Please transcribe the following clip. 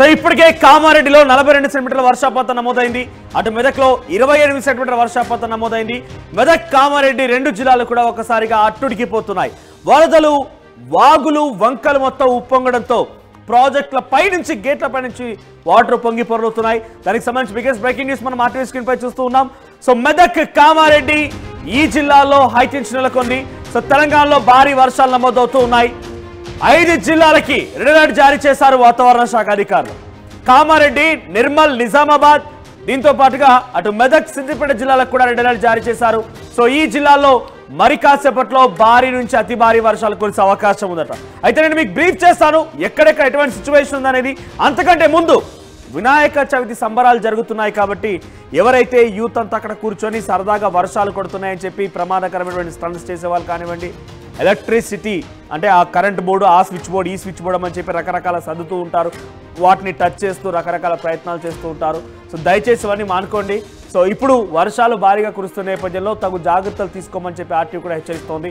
So ఇప్పటికే కామారెడ్డిలో 42 సెంటీమీటర్ల వర్షపాతం నమోదైంది. అటు మెదక్లో 28 సెంటీమీటర్ల వర్షపాతం నమోదైంది. మెదక్ కామారెడ్డి రెండు జిల్లాలు కూడా ఒకసారిగా అట్టుడికిపోతున్నాయి. వరదలు, వాగులు, వంకలు మొత్తం ఉప్పొంగడంతో ప్రాజెక్టుల పై నుంచి, గేట్ల పై నుంచి వాటర్ పొంగి పొరలుతున్నాయి. దానికి సంబంధించి బిగ్గెస్ట్ బ్రేకింగ్ న్యూస్ మనం ఆర్టీవీ స్క్రీన్ పై చూస్తూ ఉన్నాం. సో మెదక్, కామారెడ్డి ఈ జిల్లాల్లో హైటెన్షన్ నెలకొంది. సో తెలంగాణలో భారీ వర్షాలు నమోదవుతూ ఉన్నాయి. 5 జిల్లాలకి రెడ్ అలర్ట్ జారీ చేశారు వాతావరణ శాఖ అధికారులు. కామారెడ్డి, నిర్మల్, నిజామాబాద్, దీంతో పాటుగా అటు మెదక్, సిద్దిపేట జిల్లాలకు కూడా రెడ్ అలర్ట్ జారీ చేశారు. సో ఈ జిల్లాల్లో మరి కాసేపట్లో భారీ నుంచి అతి భారీ వర్షాలు కురిసే అవకాశం ఉందట. అయితే నేను మీకు బ్రీఫ్ చేస్తాను ఎక్కడెక్కడ ఎటువంటి సిచ్యువేషన్ ఉందనేది. అంతకంటే ముందు వినాయక చవితి సంబరాలు జరుగుతున్నాయి కాబట్టి ఎవరైతే యూత్ అంతా అక్కడ కూర్చొని సరదాగా వర్షాలు కొడుతున్నాయని చెప్పి ప్రమాదకరమైనటువంటి స్టంట్స్ చేసేవాళ్ళు కానివ్వండి, ఎలక్ట్రిసిటీ అంటే ఆ కరెంట్ బోర్డు, ఆ స్విచ్ బోర్డు, ఈ స్విచ్ బోర్డు అని చెప్పి రకరకాల సర్దుతూ ఉంటారు. వాటిని టచ్ చేస్తూ రకరకాల ప్రయత్నాలు చేస్తూ ఉంటారు. సో దయచేసి ఇవన్నీ మానుకోండి. సో ఇప్పుడు వర్షాలు భారీగా కురుస్తున్న నేపథ్యంలో తగు జాగ్రత్తలు తీసుకోమని చెప్పి ఆర్టీవీ కూడా హెచ్చరిస్తోంది.